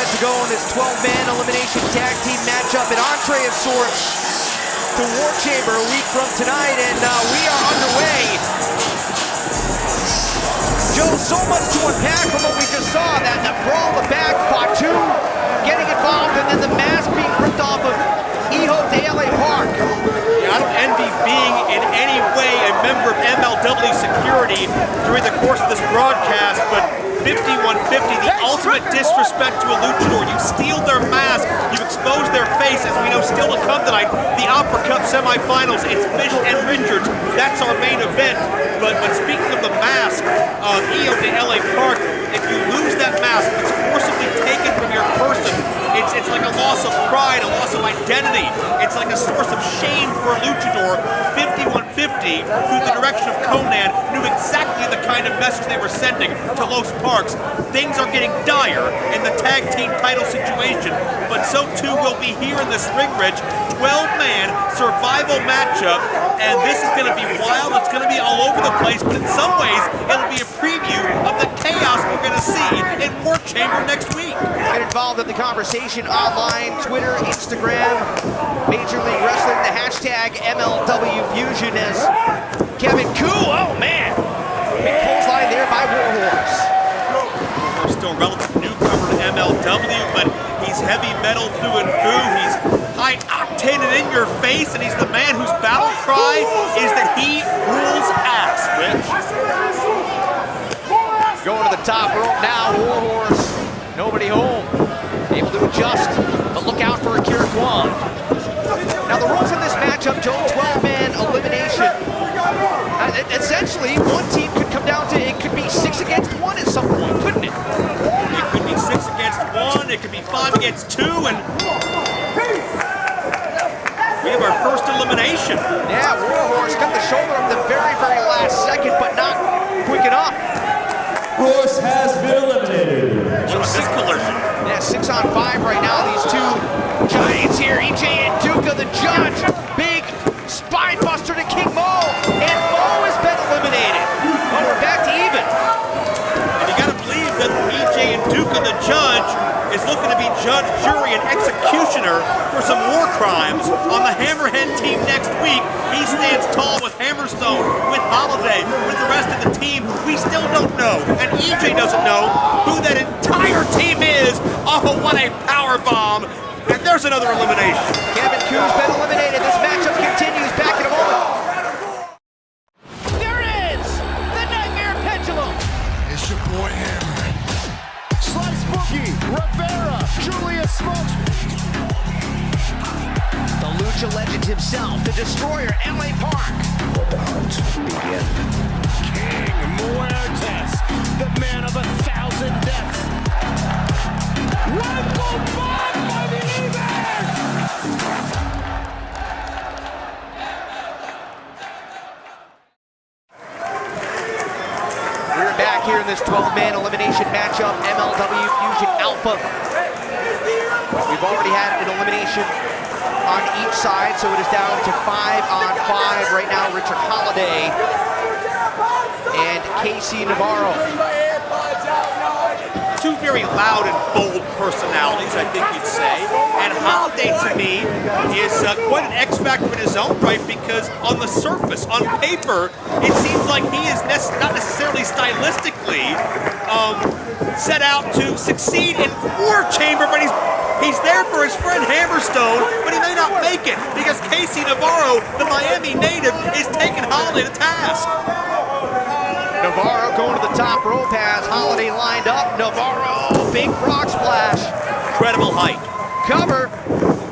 set to go in this 12-man elimination tag team matchup, an entree of sorts to War Chamber a week from tonight, and we are underway. Joe, so much to unpack from what we just saw. That brawl in the back, Fatu getting involved, and then the mask being ripped off of Hijo de LA Park. Yeah, I don't envy being in any way a member of MLW security during the course of this broadcast, but 5150, the ultimate disrespect to a luchador. You steal their mask, you expose their face, as we know still to come tonight, the Opera Cup semifinals. It's Fish and Richards, that's our main event. But speaking of the mask of Hijo de LA Park, if you lose that mask, it's forcibly taken from your person. It's like a loss of pride, a loss of identity. It's like a source of shame for a luchador. 5150, through the direction of Conan, knew exactly the kind of message they were sending to Los Parks. Things are getting dire in the tag team title situation, but so too will be here in this ring, Rich. 12-man survival matchup, and this is going to be wild. It's going to be all over the place, but in some ways, it'll be a preview of the chaos we're going to see in War Chamber next week. Get involved in the conversation online, Twitter, Instagram, Major League Wrestling, the hashtag MLW Fusion as Kevin Koo, oh man, big clothesline there by Warhorse. We're still a relative newcomer to MLW, but he's heavy metal through and through. He's high octane and in your face, and he's the man whose battle cry is that he rules ass, Rich. Going to the top rope now, Warhorse, nobody home, able to adjust, but look out for Akira Kwan. Now the rules in this matchup, Joe, 12-man elimination. Essentially, one team could come down to, it could be 6 against 1 at some point, couldn't it? It could be 6 against 1, it could be 5 against 2, and we have our first elimination. Yeah, Warhorse got the shoulder up the very, very last second, but not quick enough. Horse has been eliminated. This collision. Yeah, 6 on 5 right now. These two giants here, EJ and Nduka, the judge. Big spine buster to King Mo, and Mo has been eliminated. Oh, we're back to even. And you gotta believe that EJ and Nduka, the judge, is looking to be judge, jury, and executioner for some war crimes on the Hammerhead team next week. He stands tall with Hammerstone, with Holiday, with the rest of the team. We still don't know, and EJ doesn't know who that entire team is. Oh, what a power bomb! And there's another elimination. Kevin Koo's been eliminated. This matchup continues. Back in a moment. There it is! The Nightmare Pendulum! It's your boy Hammer. Slice Boogie, Rivera, Julius Smokes. The Lucha Legend himself, the Destroyer, LA Park. Let the hunt begin. King Muertes, the man of 1,000 deaths. One goal back by the even! We're back here in this 12-man elimination matchup, MLW Fusion Alpha. We've already had an elimination on each side, so it is down to 5 on 5 right now. Richard Holiday and Casey Navarro. Two very loud and bold personalities, I think you'd say. And Holiday, to me, is quite an X factor in his own right, because on the surface, on paper, it seems like he is not necessarily stylistically set out to succeed in War Chamber, but he's there for his friend Hammerstone, but he may not make it because Casey Navarro, the Miami native, is taking Holiday to task. Navarro going to the top rope, has Holiday lined up. Navarro, big frog splash. Incredible height. Cover.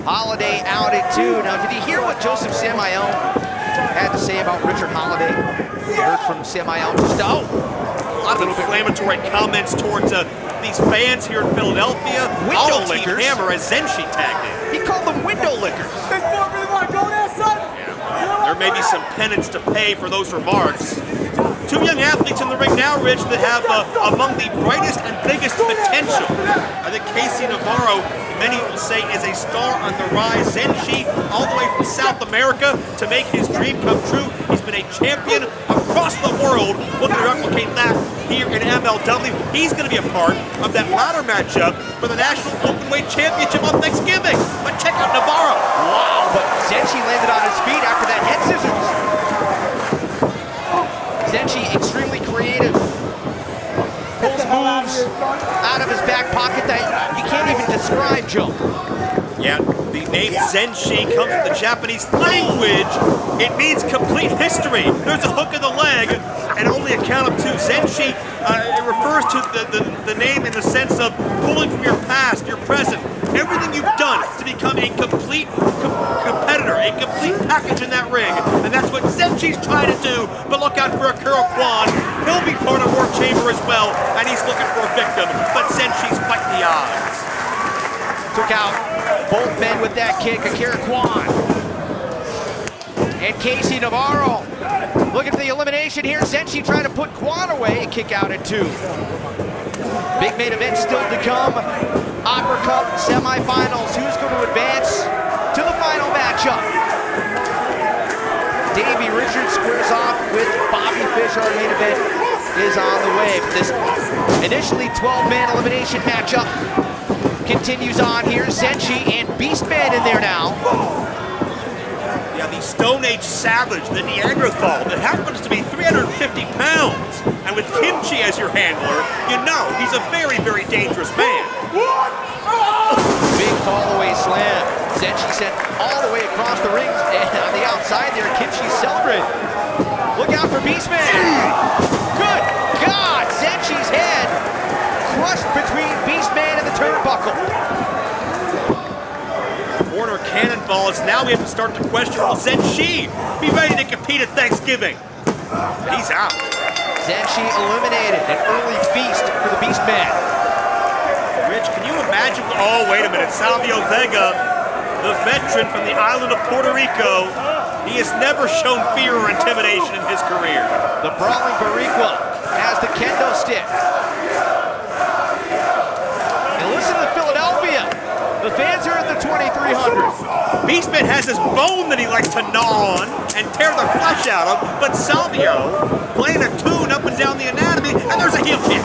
Holiday out at 2. Now, did you hear what Joseph Samael had to say about Richard Holiday? You heard from Samael just, a lot of inflammatory comments towards these fans here in Philadelphia. Window lickers. Team Hammer as Zenshi tagged in. He called them window lickers. Yeah. There may be some penance to pay for those remarks. Two young athletes in the ring now, Rich, that have among the brightest and biggest potential. I think Casey Navarro, many will say, is a star on the rise. Zenshi, all the way from South America to make his dream come true. He's been a champion across across the world looking to replicate that here in MLW. He's going to be a part of that ladder matchup for the National Openweight Championship on Thanksgiving. But check out Navarro. Wow, but Zenshi landed on his feet after that head scissors. Zenshi extremely creative. Pulls moves out of his back pocket that you can't even describe, Joe. Yeah, the name Zenshi comes from the Japanese language. It means complete history. There's a hook in the leg, and only a count of two. Zenshi, it refers to the name in the sense of pulling from your past, your present, everything you've done to become a complete competitor, a complete package in that ring. And that's what Zenshi's trying to do. But look out for Akira Kwan. He'll be part of War Chamber as well, and he's looking for a victim. But Zenshi's fighting the odds. Took out both men with that kick, Akira Kwan. And Casey Navarro looking for the elimination here. Zenshi trying to put Kwan away, kick out at 2. Big main event still to come. Opera Cup semifinals. Who's going to advance to the final matchup? Davey Richards squares off with Bobby Fish. Our main event is on the way. But this initially 12-man elimination matchup continues on here. Zenshi and Beastman in there now. Yeah, the Stone Age Savage, the Neanderthal, that happens to be 350 pounds. And with Kimchi as your handler, you know he's a very, very dangerous man. Big fall-away slam. Zenshi sent all the way across the ring. And on the outside there, Kimchi celebrating. Look out for Beastman. Good God! Zenshi's head crushed between Beastman and the turnbuckle. Corner cannonballs. Now we have to start to question, will Zenshi be ready to compete at Thanksgiving? And he's out. Zenshi eliminated. An early feast for the Beastman. Rich, can you imagine? Oh, wait a minute. Salvio Vega, the veteran from the island of Puerto Rico, he has never shown fear or intimidation in his career. The brawling Boricua has the kendo stick. And listen to Philadelphia. The fans are at the 2300. Beastman has this bone that he likes to gnaw on and tear the flesh out of, but Salvio playing a tune up and down the anatomy, and there's a heel kick.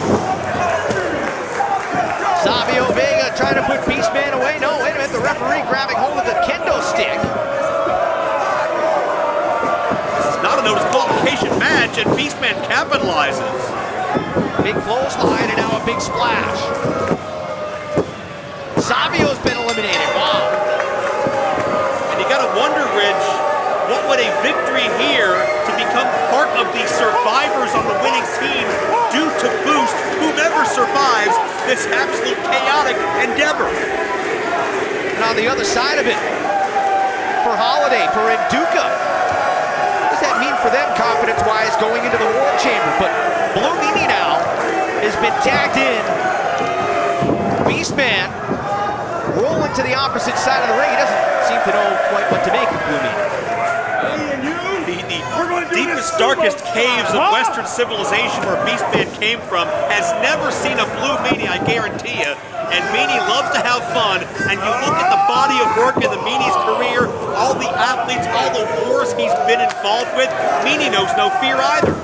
Savio Vega trying to put Beastman away. No, wait a minute, the referee grabbing hold of the kendo stick. This is not a no disqualification match, and Beastman capitalizes. Big clothesline and now a big splash. Savio's been eliminated, wow. And you gotta wonder, Rich, what would a victory here to become part of the survivors on the winning team do to boost whomever survives this absolute chaotic endeavor? And on the other side of it, for Holiday, for Nduka, what does that mean for them confidence-wise going into the War Chamber? But Blue Meanie now has been tagged in. Beastman rolling to the opposite side of the ring. He doesn't seem to know quite what to make of Blue Meanie. The deepest, darkest caves of Western civilization where Beastman came from has never seen a Blue Meanie, I guarantee you. And Meanie loves to have fun, and you look at the body of work in the Meanie's career, all the athletes, all the wars he's been involved with, Meanie knows no fear either.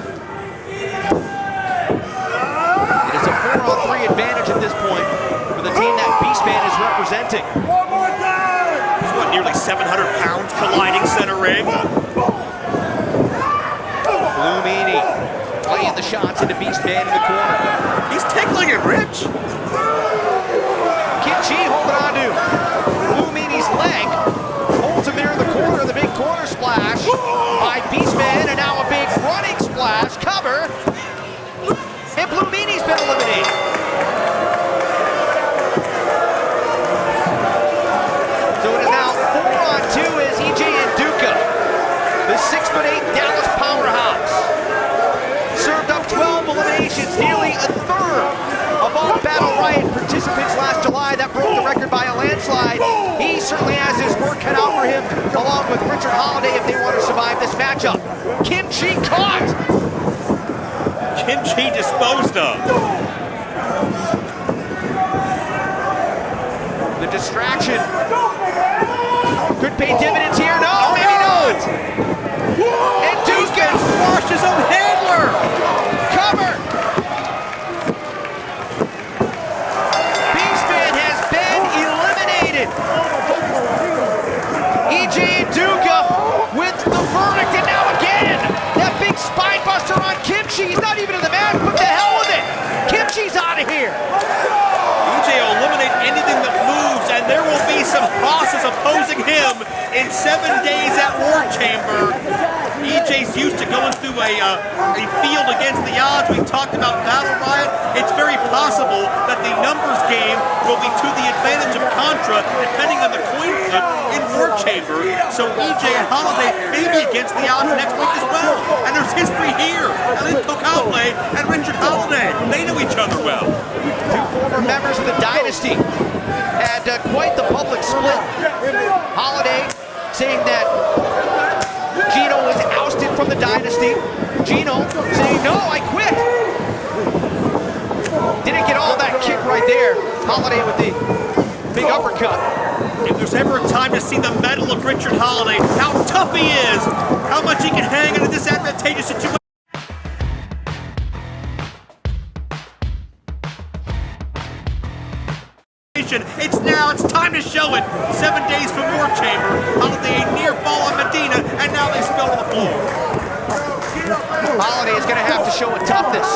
It is a 4-on-3 advantage at this point for the team that Beastman is representing. He's what, nearly 700 pounds colliding center ring? Blue Meanie playing the shots into Beastman in the corner. He's tickling it, Rich. Kimchi holding on to Blue Meanie's leg. Holds him there in the corner. The big corner splash by Beastman, and now a big running splash. Cover. And Blue Meanie's been eliminated. So it is now 4-on-2 as EJ Nduka, the 6'8" Dallas powerhouse, served up 12 eliminations, nearly a third of all Battle Riot participants last July. That broke the record by a landslide. He certainly has his work cut out for him, along with Richard Holiday, if they want to survive this matchup. Kimchi caught. Kimchi disposed of. The distraction could pay dividends here. No, maybe not. And Nduka squashed his own head. In 7 days at War Chamber, EJ's used to going through a field against the odds. We talked about Battle Riot. It's very possible that the numbers game will be to the advantage of Contra, depending on the coin flip in War Chamber. So EJ and Holiday may be against the odds next week as well. And there's history here. Nduka and Richard Holiday, they know each other well. Two former members of the Dynasty had quite the public split. Holiday saying that Gino was ousted from the Dynasty. Gino saying, no, I quit. Didn't get all that kick right there. Holiday with the big uppercut. If there's ever a time to see the mettle of Richard Holiday, how tough he is, how much he can hang in a disadvantageous situation. It's time to show it. 7 days from War Chamber, Holiday a near fall on Medina, and now they spill to the floor. Holiday is going to have to show a toughness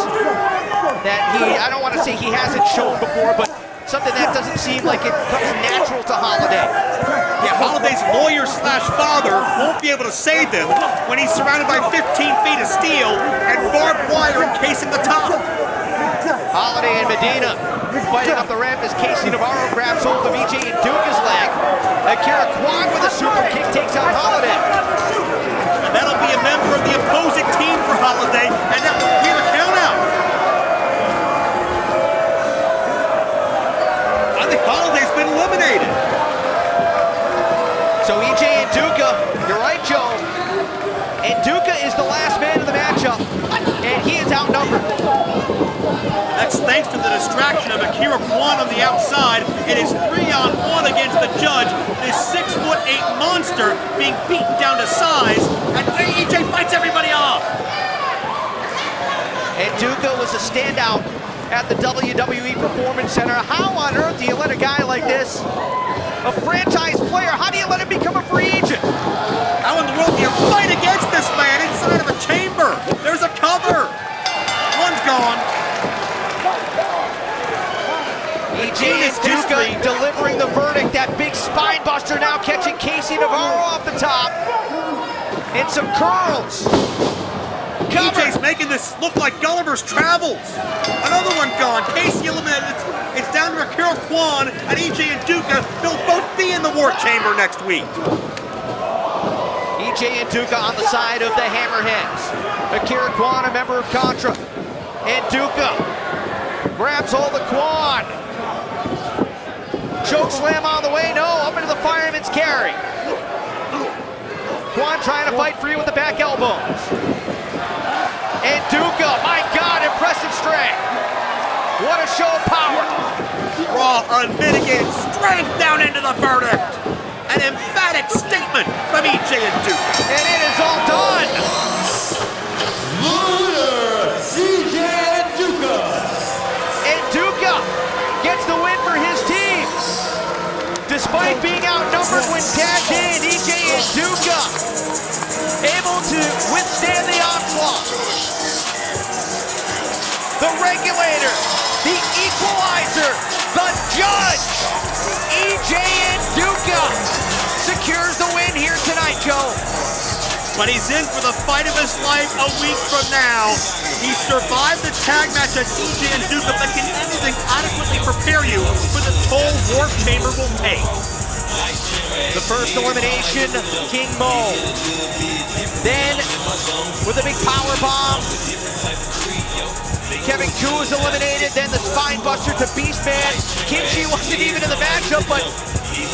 that I don't want to say he hasn't shown before, but something that doesn't seem like it comes natural to Holiday. Yeah, Holiday's lawyer slash father won't be able to save him when he's surrounded by 15 feet of steel and barbed wire encasing the top. Holiday and Medina fighting up the ramp as Casey Navarro grabs hold of EJ Nduka's leg. Akira Kwan with a super kick takes out Holiday. And that'll be a member of the opposing team for Holiday, and that will be the count out. I think Holiday's been eliminated. So EJ Nduka, you're right, Joe. Nduka is the last man of the matchup, and he is outnumbered. That's thanks to the distraction of Akira Kwan on the outside. It is 3-on-1 against the judge. This 6'8" monster being beaten down to size, and EJ fights everybody off. Nduka was a standout at the WWE Performance Center. How on earth do you let a guy like this, a franchise player, how do you let him become a free agent? How in the world do you fight against this man inside of a chamber? There's a cover. One's gone. EJ Nduka delivering the verdict. That big spine buster now catching Casey Navarro off the top. And some curls. EJ's making this look like Gulliver's Travels. Another one gone. Casey eliminated. It's down to Akira Kwan and EJ Nduka. They'll both be in the War Chamber next week. EJ Nduka on the side of the Hammerheads. Akira Kwan, a member of Contra. Nduka grabs hold of Kwan. Choke slam on the way, no, up into the fireman's carry. Kwan trying to fight free with the back elbows. Nduka, my God, impressive strength. What a show of power. Raw, unmitigated strength down into the verdict. An emphatic statement from EJ Nduka. And it is all done. Loser, EJ Nduka. Nduka gets the win for his team. Despite being outnumbered when tagged in, EJ Nduka able to withstand the onslaught. The regulator, the equalizer, the judge, EJ Nduka secures the win here tonight, Joe. But he's in for the fight of his life a week from now. He survived the tag match at EJ Nduka, but can anything adequately prepare you for the toll War Chamber will take? The first elimination, King Mo. Then, with a big power bomb, Kevin Koo was eliminated. Then the spine buster to Beastman. Kimchi wasn't even in the matchup, but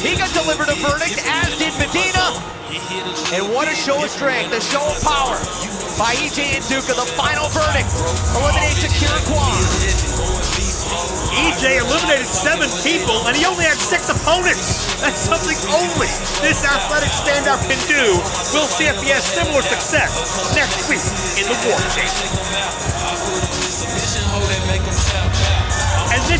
he got delivered a verdict, as did Medina. And what a show of strength, a show of power by EJ Nduka. The final verdict eliminates Akira Kwan. EJ eliminated 7 people, and he only had 6 opponents. That's something only this athletic standout can do. We'll see if he has similar success next week in the War Chamber. And this